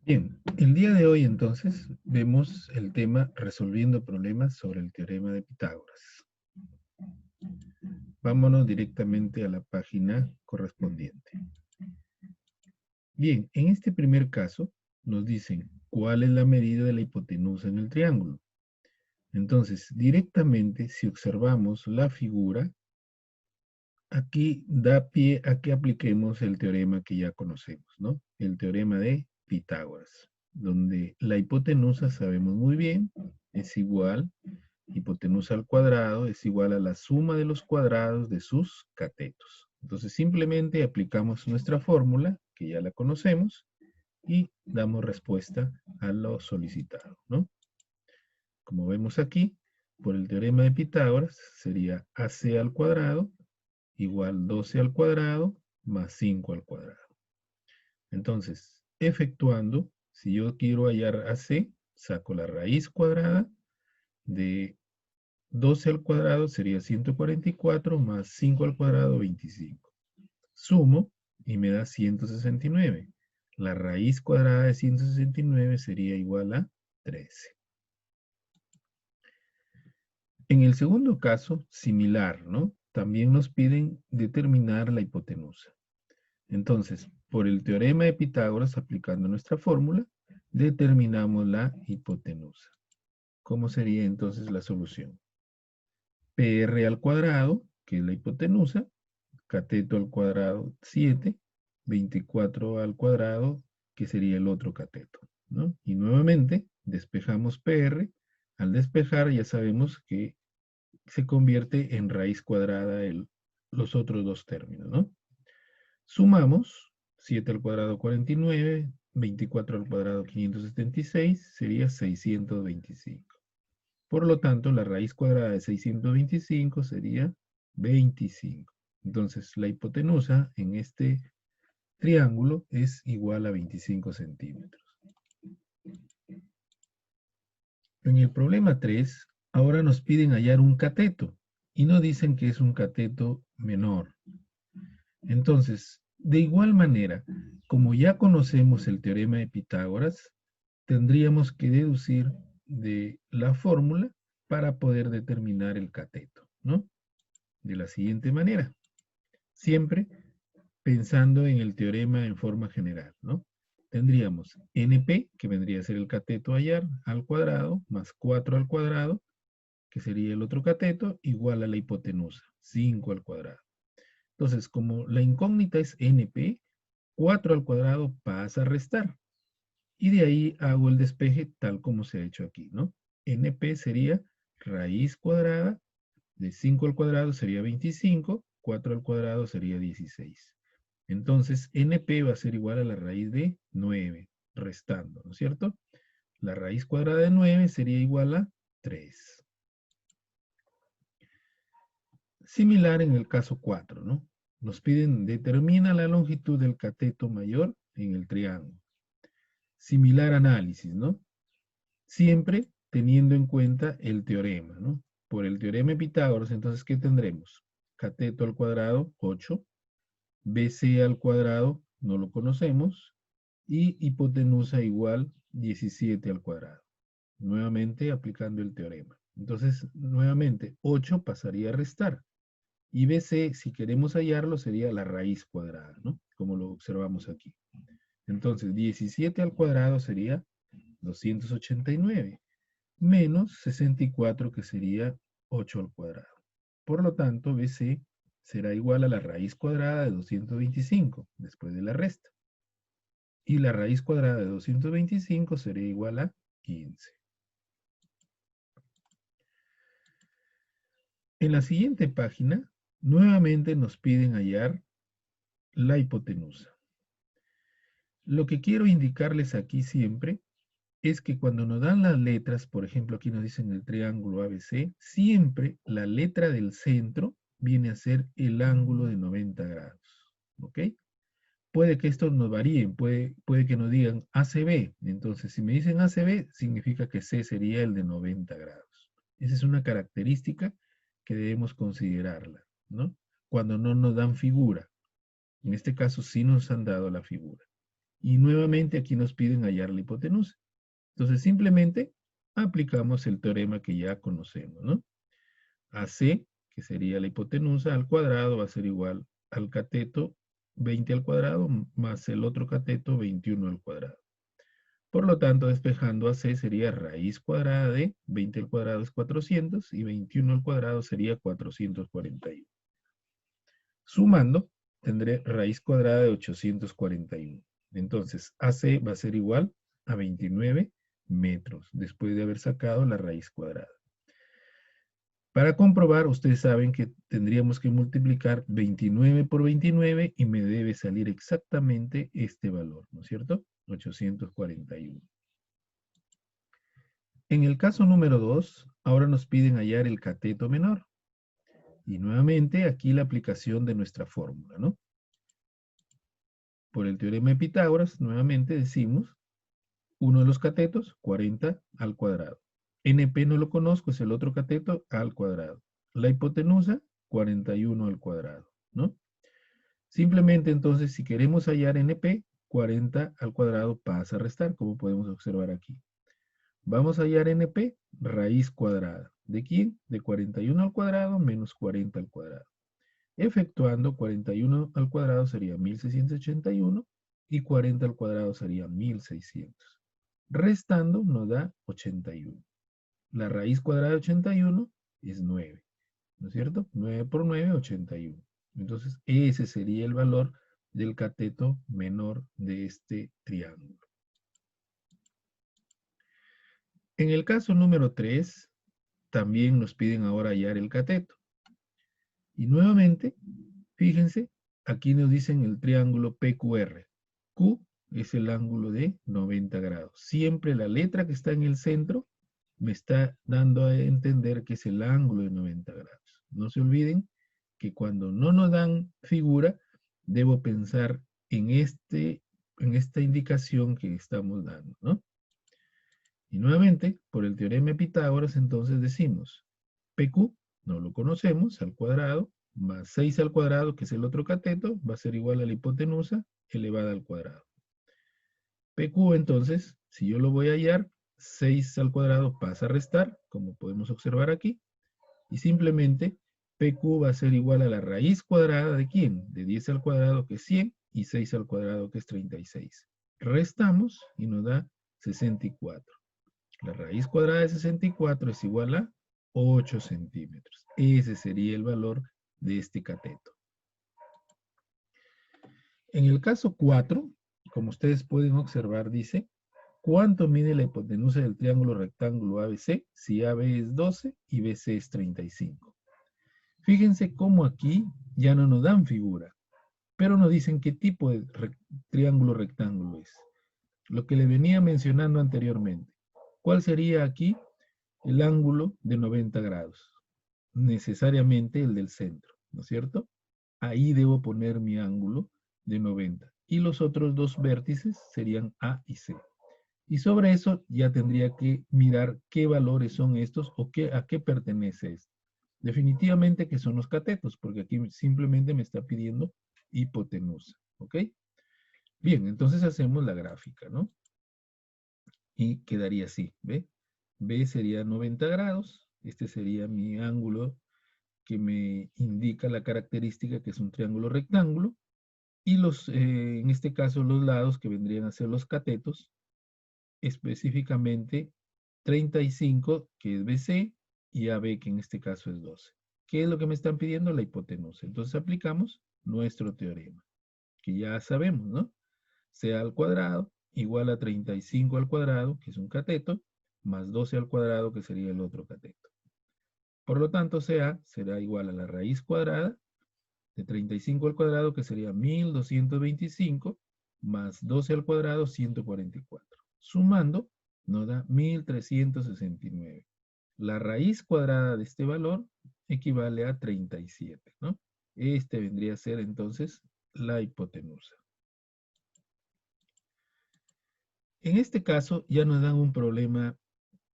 Bien, el día de hoy entonces vemos el tema resolviendo problemas sobre el teorema de Pitágoras. Vámonos directamente a la página correspondiente. Bien, en este primer caso nos dicen cuál es la medida de la hipotenusa en el triángulo. Entonces, directamente, si observamos la figura, aquí da pie a que apliquemos el teorema que ya conocemos, ¿no? El teorema de Pitágoras, donde la hipotenusa sabemos muy bien, es igual, hipotenusa al cuadrado es igual a la suma de los cuadrados de sus catetos. Entonces simplemente aplicamos nuestra fórmula, que ya la conocemos, y damos respuesta a lo solicitado, ¿no? Como vemos aquí, por el teorema de Pitágoras sería AC al cuadrado igual 12 al cuadrado más 5 al cuadrado. Entonces, efectuando, si yo quiero hallar AC, saco la raíz cuadrada de 12 al cuadrado sería 144 más 5 al cuadrado 25. Sumo y me da 169. La raíz cuadrada de 169 sería igual a 13. En el segundo caso, similar, ¿no? También nos piden determinar la hipotenusa. Entonces, por el teorema de Pitágoras, aplicando nuestra fórmula, determinamos la hipotenusa. ¿Cómo sería entonces la solución? PR al cuadrado, que es la hipotenusa, cateto al cuadrado 7, 24 al cuadrado, que sería el otro cateto, ¿no? Y nuevamente despejamos PR. Al despejar ya sabemos que se convierte en raíz cuadrada los otros dos términos, ¿no? Sumamos 7 al cuadrado 49, 24 al cuadrado 576, sería 625. Por lo tanto, la raíz cuadrada de 625 sería 25. Entonces, la hipotenusa en este triángulo es igual a 25 centímetros. En el problema 3, ahora nos piden hallar un cateto y no dicen que es un cateto menor. Entonces, de igual manera, como ya conocemos el teorema de Pitágoras, tendríamos que deducir de la fórmula para poder determinar el cateto, ¿no? De la siguiente manera, siempre pensando en el teorema en forma general, ¿no? Tendríamos NP, que vendría a ser el cateto a hallar, al cuadrado, más 4 al cuadrado, que sería el otro cateto, igual a la hipotenusa, 5 al cuadrado. Entonces, como la incógnita es NP, 4 al cuadrado pasa a restar. Y de ahí hago el despeje tal como se ha hecho aquí, ¿no? NP sería raíz cuadrada de 5 al cuadrado sería 25, 4 al cuadrado sería 16. Entonces, NP va a ser igual a la raíz de 9, restando, ¿no es cierto? La raíz cuadrada de 9 sería igual a 3. Similar en el caso 4, ¿no? Nos piden, determina la longitud del cateto mayor en el triángulo. Similar análisis, ¿no? Siempre teniendo en cuenta el teorema, ¿no? Por el teorema de Pitágoras, entonces, ¿qué tendremos? Cateto al cuadrado, 8. BC al cuadrado, no lo conocemos. Y hipotenusa igual 17 al cuadrado. Nuevamente aplicando el teorema. Entonces, nuevamente, 8 pasaría a restar. Y BC, si queremos hallarlo, sería la raíz cuadrada, ¿no? Como lo observamos aquí. Entonces, 17 al cuadrado sería 289, menos 64, que sería 8 al cuadrado. Por lo tanto, BC será igual a la raíz cuadrada de 225, después de la resta. Y la raíz cuadrada de 225 sería igual a 15. En la siguiente página, nuevamente nos piden hallar la hipotenusa. Lo que quiero indicarles aquí siempre es que cuando nos dan las letras, por ejemplo, aquí nos dicen el triángulo ABC, siempre la letra del centro viene a ser el ángulo de 90 grados. ¿Ok? Puede que esto nos varíe, puede que nos digan ACB. Entonces, si me dicen ACB, significa que C sería el de 90 grados. Esa es una característica que debemos considerarla, ¿no? Cuando no nos dan figura. En este caso sí nos han dado la figura. Y nuevamente aquí nos piden hallar la hipotenusa. Entonces simplemente aplicamos el teorema que ya conocemos, ¿no? AC, que sería la hipotenusa al cuadrado, va a ser igual al cateto 20 al cuadrado más el otro cateto 21 al cuadrado. Por lo tanto, despejando AC sería raíz cuadrada de 20 al cuadrado es 400 y 21 al cuadrado sería 441. Sumando, tendré raíz cuadrada de 841. Entonces, AC va a ser igual a 29 metros, después de haber sacado la raíz cuadrada. Para comprobar, ustedes saben que tendríamos que multiplicar 29 por 29 y me debe salir exactamente este valor, ¿no es cierto? 841. En el caso número 2, ahora nos piden hallar el cateto menor. Y nuevamente aquí la aplicación de nuestra fórmula, ¿no? Por el teorema de Pitágoras, nuevamente decimos, uno de los catetos, 40 al cuadrado. NP no lo conozco, es el otro cateto al cuadrado. La hipotenusa, 41 al cuadrado, ¿no? Simplemente entonces, si queremos hallar NP, 40 al cuadrado pasa a restar, como podemos observar aquí. Vamos a hallar NP, raíz cuadrada. ¿De quién? De 41 al cuadrado menos 40 al cuadrado. Efectuando 41 al cuadrado sería 1681 y 40 al cuadrado sería 1600. Restando nos da 81. La raíz cuadrada de 81 es 9, ¿no es cierto? 9 por 9, 81. Entonces ese sería el valor del cateto menor de este triángulo. En el caso número 3, también nos piden ahora hallar el cateto. Y nuevamente, fíjense, aquí nos dicen el triángulo PQR. Q es el ángulo de 90 grados. Siempre la letra que está en el centro me está dando a entender que es el ángulo de 90 grados. No se olviden que cuando no nos dan figura, debo pensar en esta indicación que estamos dando, ¿no? Y nuevamente, por el teorema de Pitágoras, entonces decimos, PQ, no lo conocemos, al cuadrado, más 6 al cuadrado, que es el otro cateto, va a ser igual a la hipotenusa elevada al cuadrado. PQ, entonces, si yo lo voy a hallar, 6 al cuadrado pasa a restar, como podemos observar aquí, y simplemente PQ va a ser igual a la raíz cuadrada de ¿quién? De 10 al cuadrado, que es 100, y 6 al cuadrado, que es 36. Restamos y nos da 64. La raíz cuadrada de 64 es igual a 8 centímetros. Ese sería el valor de este cateto. En el caso 4, como ustedes pueden observar, dice, ¿cuánto mide la hipotenusa del triángulo rectángulo ABC si AB es 12 y BC es 35? Fíjense cómo aquí ya no nos dan figura, pero nos dicen qué tipo de triángulo rectángulo es. Lo que le venía mencionando anteriormente. ¿Cuál sería aquí el ángulo de 90 grados? Necesariamente el del centro, ¿no es cierto? Ahí debo poner mi ángulo de 90. Y los otros dos vértices serían A y C. Y sobre eso ya tendría que mirar qué valores son estos o a qué pertenece esto. Definitivamente que son los catetos, porque aquí simplemente me está pidiendo hipotenusa, ¿ok? Bien, entonces hacemos la gráfica, ¿no? Y quedaría así, ¿ve? B sería 90 grados, este sería mi ángulo que me indica la característica que es un triángulo rectángulo, y en este caso los lados que vendrían a ser los catetos, específicamente 35, que es BC, y AB, que en este caso es 12. ¿Qué es lo que me están pidiendo? La hipotenusa. Entonces aplicamos nuestro teorema, que ya sabemos, ¿no? C al cuadrado igual a 35 al cuadrado, que es un cateto, más 12 al cuadrado, que sería el otro cateto. Por lo tanto, CA será igual a la raíz cuadrada de 35 al cuadrado, que sería 1225, más 12 al cuadrado, 144. Sumando, nos da 1369. La raíz cuadrada de este valor equivale a 37, ¿no? Este vendría a ser entonces la hipotenusa. En este caso ya nos dan un problema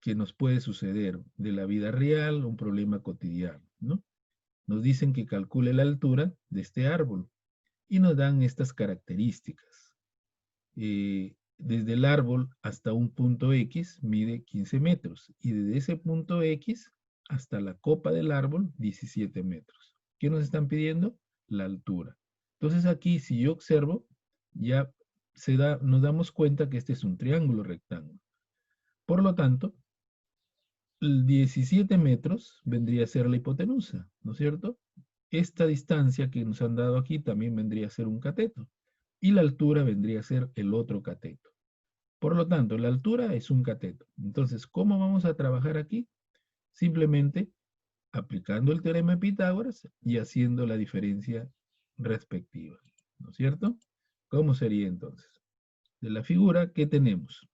que nos puede suceder de la vida real, un problema cotidiano, ¿no? Nos dicen que calcule la altura de este árbol y nos dan estas características. desde el árbol hasta un punto X mide 15 metros y desde ese punto X hasta la copa del árbol 17 metros. ¿Qué nos están pidiendo? La altura. Entonces aquí si yo observo, ya nos damos cuenta que este es un triángulo rectángulo. Por lo tanto, 17 metros vendría a ser la hipotenusa, ¿no es cierto? Esta distancia que nos han dado aquí también vendría a ser un cateto y la altura vendría a ser el otro cateto. Por lo tanto, la altura es un cateto. Entonces, ¿cómo vamos a trabajar aquí? Simplemente aplicando el teorema de Pitágoras y haciendo la diferencia respectiva, ¿no es cierto? ¿Cómo sería entonces? De la figura, ¿qué tenemos?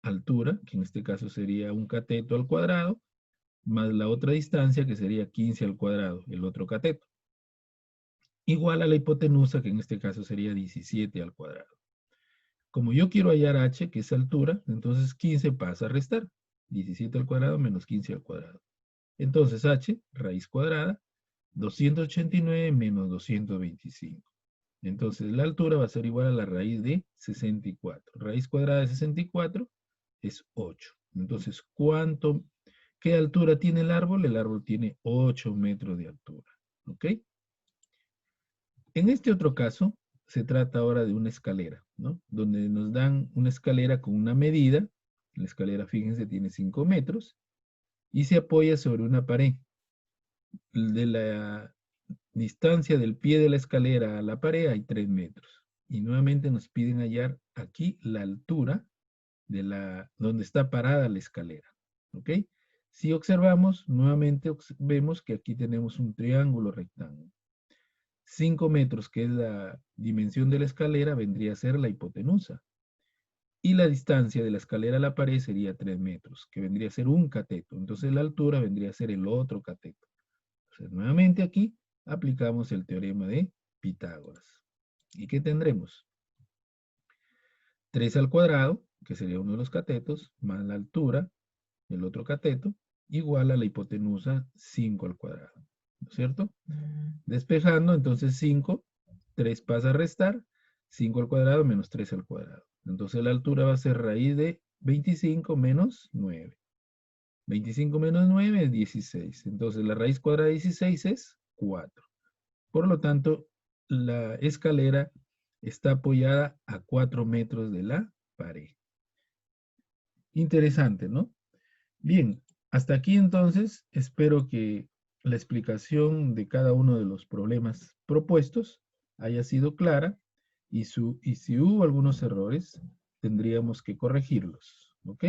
Altura, que en este caso sería un cateto al cuadrado, más la otra distancia, que sería 15 al cuadrado, el otro cateto. Igual a la hipotenusa, que en este caso sería 17 al cuadrado. Como yo quiero hallar h, que es altura, entonces 15 pasa a restar. 17 al cuadrado menos 15 al cuadrado. Entonces h, raíz cuadrada, 289 menos 225. Entonces la altura va a ser igual a la raíz de 64. Raíz cuadrada de 64 es 8. Entonces, ¿qué altura tiene el árbol? El árbol tiene 8 metros de altura. ¿Ok? En este otro caso, se trata ahora de una escalera, ¿no? Donde nos dan una escalera con una medida. La escalera, fíjense, tiene 5 metros y se apoya sobre una pared. De la distancia del pie de la escalera a la pared hay 3 metros. Y nuevamente nos piden hallar aquí la altura de donde está parada la escalera. ¿Ok? Si observamos, nuevamente vemos que aquí tenemos un triángulo rectángulo. 5 metros, que es la dimensión de la escalera, vendría a ser la hipotenusa. Y la distancia de la escalera a la pared sería 3 metros, que vendría a ser un cateto. Entonces la altura vendría a ser el otro cateto. Entonces nuevamente aquí aplicamos el teorema de Pitágoras. ¿Y qué tendremos? 3 al cuadrado, que sería uno de los catetos, más la altura, el otro cateto, igual a la hipotenusa 5 al cuadrado. ¿No es cierto? Despejando, entonces 5, 3 pasa a restar, 5 al cuadrado menos 3 al cuadrado. Entonces la altura va a ser raíz de 25 menos 9. 25 menos 9 es 16. Entonces la raíz cuadrada de 16 es 4. Por lo tanto, la escalera está apoyada a 4 metros de la pared. Interesante, ¿no? Bien, hasta aquí entonces espero que la explicación de cada uno de los problemas propuestos haya sido clara y si hubo algunos errores, tendríamos que corregirlos, ¿ok?